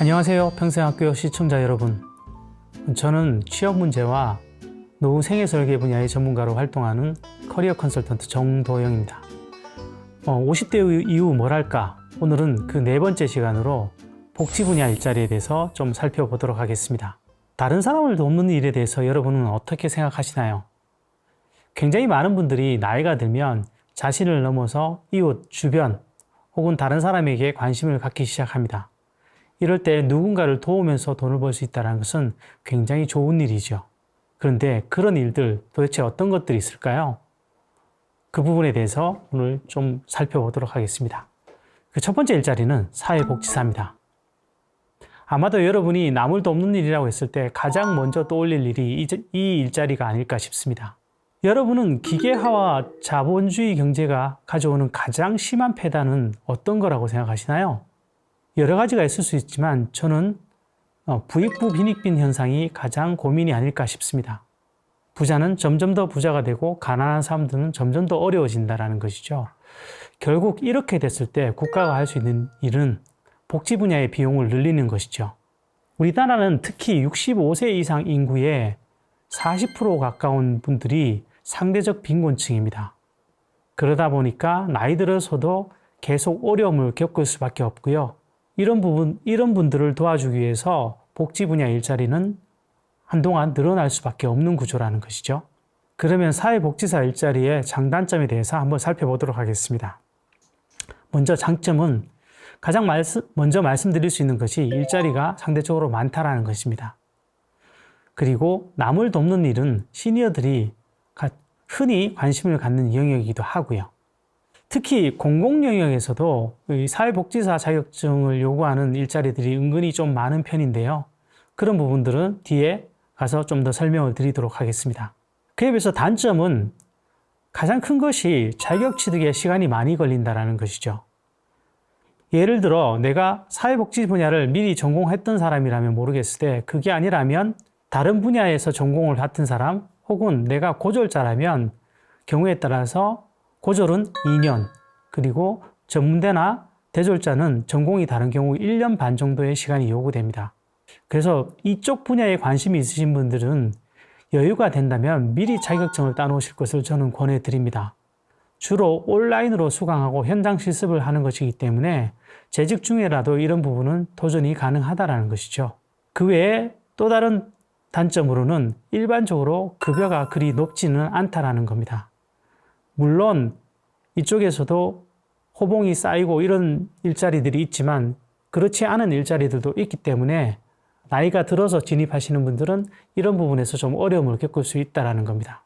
안녕하세요. 평생학교 시청자 여러분. 저는 취업 문제와 노후 생애 설계 분야의 전문가로 활동하는 커리어 컨설턴트 정도영입니다. 50대 이후 뭘 할까? 오늘은 그 네 번째 시간으로 복지 분야 일자리에 대해서 좀 살펴보도록 하겠습니다. 다른 사람을 돕는 일에 대해서 여러분은 어떻게 생각하시나요? 굉장히 많은 분들이 나이가 들면 자신을 넘어서 이웃, 주변 혹은 다른 사람에게 관심을 갖기 시작합니다. 이럴 때 누군가를 도우면서 돈을 벌 수 있다는 것은 굉장히 좋은 일이죠. 그런데 그런 일들 도대체 어떤 것들이 있을까요? 그 부분에 대해서 오늘 좀 살펴보도록 하겠습니다. 그 첫 번째 일자리는 사회복지사입니다. 아마도 여러분이 남을 돕는 일이라고 했을 때 가장 먼저 떠올릴 일이 이 일자리가 아닐까 싶습니다. 여러분은 기계화와 자본주의 경제가 가져오는 가장 심한 폐단은 어떤 거라고 생각하시나요? 여러 가지가 있을 수 있지만 저는 부익부 빈익빈 현상이 가장 고민이 아닐까 싶습니다. 부자는 점점 더 부자가 되고 가난한 사람들은 점점 더 어려워진다는 것이죠. 결국 이렇게 됐을 때 국가가 할 수 있는 일은 복지 분야의 비용을 늘리는 것이죠. 우리나라는 특히 65세 이상 인구의 40% 가까운 분들이 상대적 빈곤층입니다. 그러다 보니까 나이 들어서도 계속 어려움을 겪을 수밖에 없고요. 이런 분들을 도와주기 위해서 복지 분야 일자리는 한동안 늘어날 수밖에 없는 구조라는 것이죠. 그러면 사회복지사 일자리의 장단점에 대해서 한번 살펴보도록 하겠습니다. 먼저 장점은 가장 먼저 말씀드릴 수 있는 것이 일자리가 상대적으로 많다라는 것입니다. 그리고 남을 돕는 일은 시니어들이 흔히 관심을 갖는 영역이기도 하고요. 특히 공공 영역에서도 사회복지사 자격증을 요구하는 일자리들이 은근히 좀 많은 편인데요. 그런 부분들은 뒤에 가서 좀 더 설명을 드리도록 하겠습니다. 그에 비해서 단점은 가장 큰 것이 자격 취득에 시간이 많이 걸린다는 것이죠. 예를 들어 내가 사회복지 분야를 미리 전공했던 사람이라면 모르겠을 때 그게 아니라면 다른 분야에서 전공을 맡은 사람 혹은 내가 고졸자라면 경우에 따라서 고졸은 2년, 그리고 전문대나 대졸자는 전공이 다른 경우 1년 반 정도의 시간이 요구됩니다. 그래서 이쪽 분야에 관심이 있으신 분들은 여유가 된다면 미리 자격증을 따놓으실 것을 저는 권해드립니다. 주로 온라인으로 수강하고 현장 실습을 하는 것이기 때문에 재직 중에라도 이런 부분은 도전이 가능하다는 것이죠. 그 외에 또 다른 단점으로는 일반적으로 급여가 그리 높지는 않다는 겁니다. 물론 이쪽에서도 호봉이 쌓이고 이런 일자리들이 있지만 그렇지 않은 일자리들도 있기 때문에 나이가 들어서 진입하시는 분들은 이런 부분에서 좀 어려움을 겪을 수 있다는 겁니다.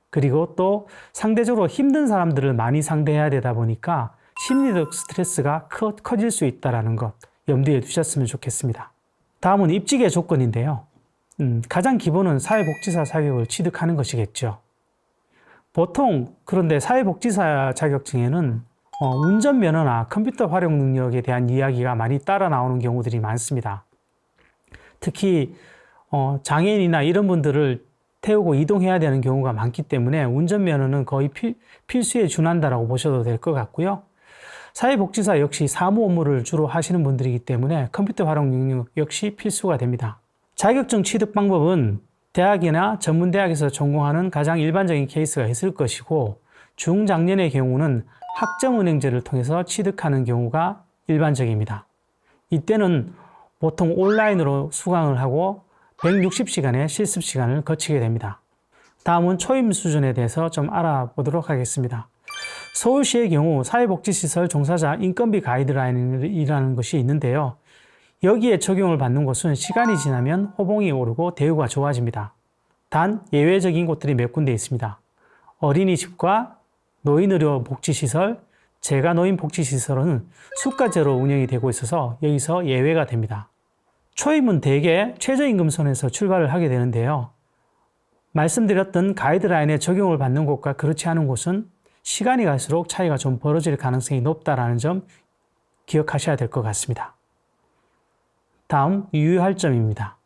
그리고 또 상대적으로 힘든 사람들을 많이 상대해야 되다 보니까 심리적 스트레스가 커질 수 있다는 것 염두에 두셨으면 좋겠습니다. 다음은 입직의 조건인데요. 가장 기본은 사회복지사 자격을 취득하는 것이겠죠. 보통 그런데 사회복지사 자격증에는 운전면허나 컴퓨터 활용 능력에 대한 이야기가 많이 따라 나오는 경우들이 많습니다. 특히 장애인이나 이런 분들을 태우고 이동해야 되는 경우가 많기 때문에 운전면허는 거의 필수에 준한다라고 보셔도 될 것 같고요. 사회복지사 역시 사무 업무를 주로 하시는 분들이기 때문에 컴퓨터 활용 능력 역시 필수가 됩니다. 자격증 취득 방법은 대학이나 전문대학에서 전공하는 가장 일반적인 케이스가 있을 것이고 중장년의 경우는 학점은행제를 통해서 취득하는 경우가 일반적입니다. 이때는 보통 온라인으로 수강을 하고 160시간의 실습 시간을 거치게 됩니다. 다음은 초임 수준에 대해서 좀 알아보도록 하겠습니다. 서울시의 경우 사회복지시설 종사자 인건비 가이드라인이라는 것이 있는데요. 여기에 적용을 받는 곳은 시간이 지나면 호봉이 오르고 대우가 좋아집니다. 단 예외적인 곳들이 몇 군데 있습니다. 어린이집과 노인의료 복지시설, 재가노인 복지시설은 수가제로 운영이 되고 있어서 여기서 예외가 됩니다. 초임은 대개 최저임금선에서 출발을 하게 되는데요. 말씀드렸던 가이드라인에 적용을 받는 곳과 그렇지 않은 곳은 시간이 갈수록 차이가 좀 벌어질 가능성이 높다는 점 기억하셔야 될 것 같습니다. 다음 유의할 점입니다.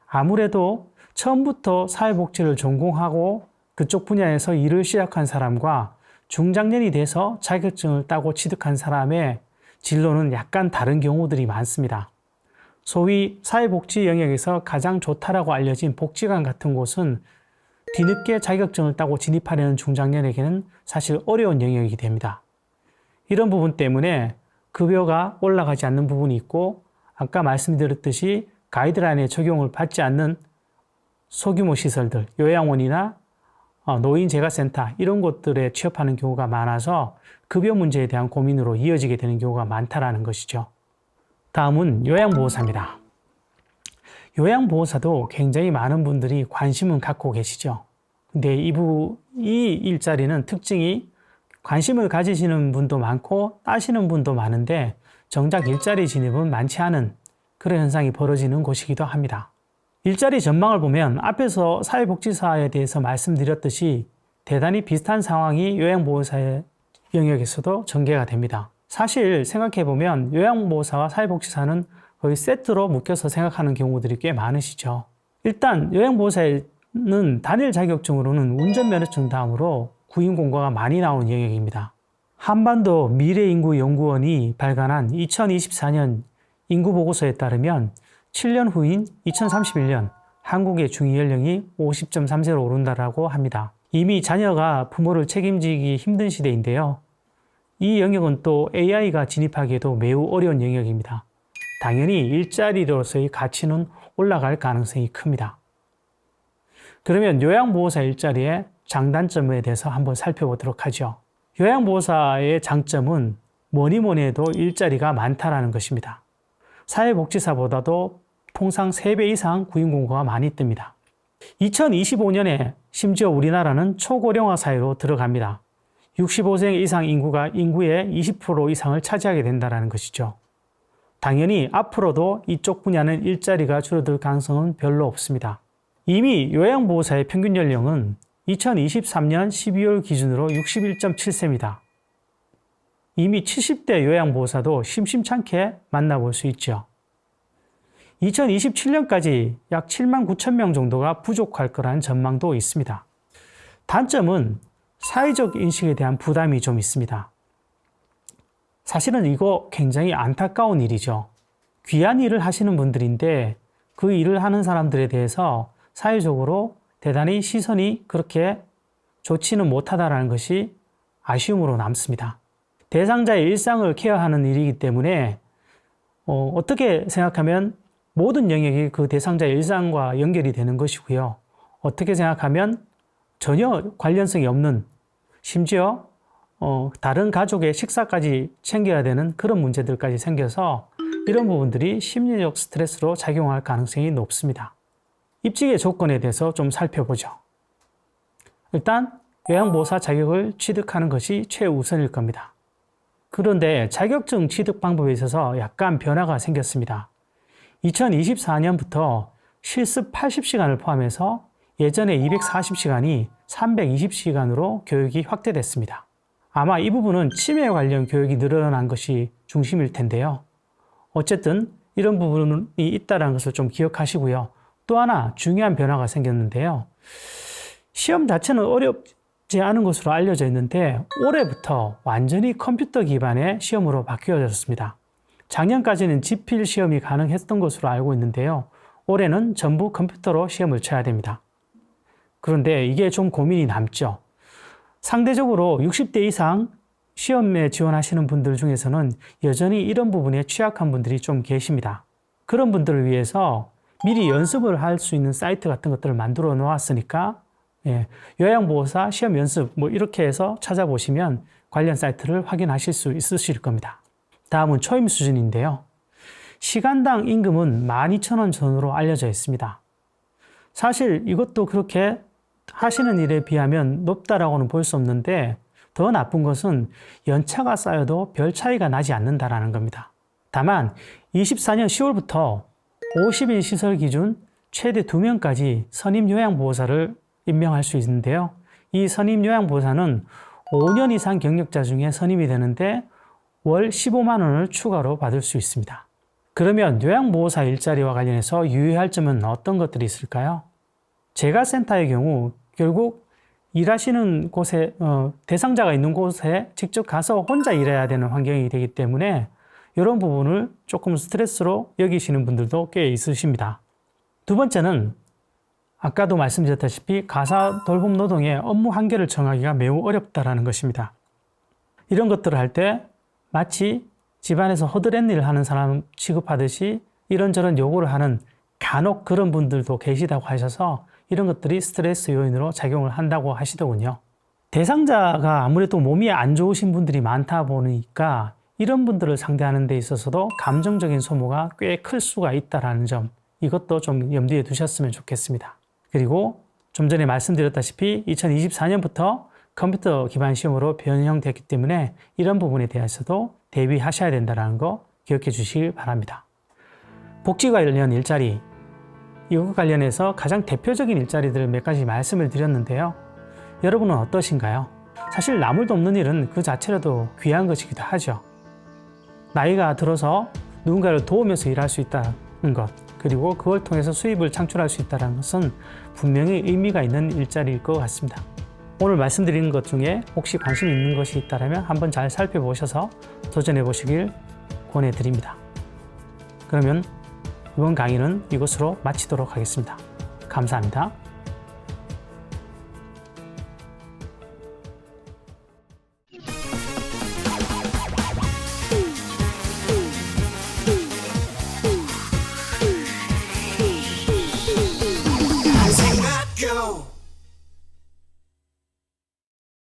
아무래도 처음부터 사회복지를 전공하고 그쪽 분야에서 일을 시작한 사람과 중장년이 돼서 자격증을 따고 취득한 사람의 진로는 약간 다른 경우들이 많습니다. 소위 사회복지 영역에서 가장 좋다라고 알려진 복지관 같은 곳은 뒤늦게 자격증을 따고 진입하려는 중장년에게는 사실 어려운 영역이 됩니다. 이런 부분 때문에 급여가 올라가지 않는 부분이 있고, 아까 말씀드렸듯이 가이드라인에 적용을 받지 않는 소규모 시설들, 요양원이나 노인 재가센터 이런 곳들에 취업하는 경우가 많아서 급여 문제에 대한 고민으로 이어지게 되는 경우가 많다라는 것이죠. 다음은 요양보호사입니다. 요양보호사도 굉장히 많은 분들이 관심은 갖고 계시죠. 근데 이 일자리는 특징이 관심을 가지시는 분도 많고 따시는 분도 많은데 정작 일자리 진입은 많지 않은 그런 현상이 벌어지는 곳이기도 합니다. 일자리 전망을 보면 앞에서 사회복지사에 대해서 말씀드렸듯이 대단히 비슷한 상황이 요양보호사의 영역에서도 전개가 됩니다. 사실 생각해보면 요양보호사와 사회복지사는 거의 세트로 묶여서 생각하는 경우들이 꽤 많으시죠. 일단 요양보호사는 단일 자격증으로는 운전면허증 다음으로 구인 공고가 많이 나오는 영역입니다. 한반도 미래인구연구원이 발간한 2024년 인구보고서에 따르면 7년 후인 2031년 한국의 중위연령이 50.3세로 오른다라고 합니다. 이미 자녀가 부모를 책임지기 힘든 시대인데요. 이 영역은 또 AI가 진입하기에도 매우 어려운 영역입니다. 당연히 일자리로서의 가치는 올라갈 가능성이 큽니다. 그러면 요양보호사 일자리의 장단점에 대해서 한번 살펴보도록 하죠. 요양보호사의 장점은 뭐니 해도 일자리가 많다라는 것입니다. 사회복지사보다도 통상 3배 이상 구인 공고가 많이 뜹니다. 2025년에 심지어 우리나라는 초고령화 사회로 들어갑니다. 65세 이상 인구가 인구의 20% 이상을 차지하게 된다는 것이죠. 당연히 앞으로도 이쪽 분야는 일자리가 줄어들 가능성은 별로 없습니다. 이미 요양보호사의 평균 연령은 2023년 12월 기준으로 61.7세입니다. 이미 70대 요양보호사도 심심찮게 만나볼 수 있죠. 2027년까지 약 7만 9천 명 정도가 부족할 거라는 전망도 있습니다. 단점은 사회적 인식에 대한 부담이 좀 있습니다. 사실은 이거 굉장히 안타까운 일이죠. 귀한 일을 하시는 분들인데 그 일을 하는 사람들에 대해서 사회적으로 대단히 시선이 그렇게 좋지는 못하다라는 것이 아쉬움으로 남습니다. 대상자의 일상을 케어하는 일이기 때문에 어떻게 생각하면 모든 영역이 그 대상자의 일상과 연결이 되는 것이고요. 어떻게 생각하면 전혀 관련성이 없는, 심지어 다른 가족의 식사까지 챙겨야 되는 그런 문제들까지 생겨서 이런 부분들이 심리적 스트레스로 작용할 가능성이 높습니다. 입직의 조건에 대해서 좀 살펴보죠. 일단 요양보호사 자격을 취득하는 것이 최우선일 겁니다. 그런데 자격증 취득 방법에 있어서 약간 변화가 생겼습니다. 2024년부터 실습 80시간을 포함해서 예전에 240시간이 320시간으로 교육이 확대됐습니다. 아마 이 부분은 치매 관련 교육이 늘어난 것이 중심일 텐데요. 어쨌든 이런 부분이 있다는 것을 좀 기억하시고요. 또 하나 중요한 변화가 생겼는데요. 시험 자체는 어렵지 않은 것으로 알려져 있는데 올해부터 완전히 컴퓨터 기반의 시험으로 바뀌어졌습니다. 작년까지는 지필 시험이 가능했던 것으로 알고 있는데요. 올해는 전부 컴퓨터로 시험을 쳐야 됩니다. 그런데 이게 좀 고민이 남죠. 상대적으로 60대 이상 시험에 지원하시는 분들 중에서는 여전히 이런 부분에 취약한 분들이 좀 계십니다. 그런 분들을 위해서 미리 연습을 할 수 있는 사이트 같은 것들을 만들어 놓았으니까 요양보호사 시험 연습 이렇게 해서 찾아보시면 관련 사이트를 확인하실 수 있으실 겁니다. 다음은 초임 수준인데요. 시간당 임금은 12,000원 전후로 알려져 있습니다. 사실 이것도 그렇게 하시는 일에 비하면 높다라고는 볼 수 없는데 더 나쁜 것은 연차가 쌓여도 별 차이가 나지 않는다라는 겁니다. 다만 24년 10월부터 50인 시설 기준 최대 2명까지 선임 요양보호사를 임명할 수 있는데요. 이 선임 요양보호사는 5년 이상 경력자 중에 선임이 되는데 월 15만 원을 추가로 받을 수 있습니다. 그러면 요양보호사 일자리와 관련해서 유의할 점은 어떤 것들이 있을까요? 재가센터의 경우 결국 일하시는 곳에 대상자가 있는 곳에 직접 가서 혼자 일해야 되는 환경이 되기 때문에 이런 부분을 조금 스트레스로 여기시는 분들도 꽤 있으십니다. 두 번째는 아까도 말씀드렸다시피 가사 돌봄 노동의 업무 한계를 정하기가 매우 어렵다라는 것입니다. 이런 것들을 할 때 마치 집안에서 허드렛 일을 하는 사람 취급하듯이 이런저런 요구를 하는 간혹 그런 분들도 계시다고 하셔서 이런 것들이 스트레스 요인으로 작용을 한다고 하시더군요. 대상자가 아무래도 몸이 안 좋으신 분들이 많다 보니까 이런 분들을 상대하는 데 있어서도 감정적인 소모가 꽤 클 수가 있다는 점, 이것도 좀 염두에 두셨으면 좋겠습니다. 그리고 좀 전에 말씀드렸다시피 2024년부터 컴퓨터 기반 시험으로 변형됐기 때문에 이런 부분에 대해서도 대비하셔야 된다는 거 기억해 주시길 바랍니다. 복지 관련 일자리, 이거 관련해서 가장 대표적인 일자리들을 몇 가지 말씀을 드렸는데요. 여러분은 어떠신가요? 사실 나물도 없는 일은 그 자체로도 귀한 것이기도 하죠. 나이가 들어서 누군가를 도우면서 일할 수 있다는 것, 그리고 그걸 통해서 수입을 창출할 수 있다는 것은 분명히 의미가 있는 일자리일 것 같습니다. 오늘 말씀드린 것 중에 혹시 관심 있는 것이 있다면 한번 잘 살펴보셔서 도전해 보시길 권해드립니다. 그러면 이번 강의는 이것으로 마치도록 하겠습니다. 감사합니다.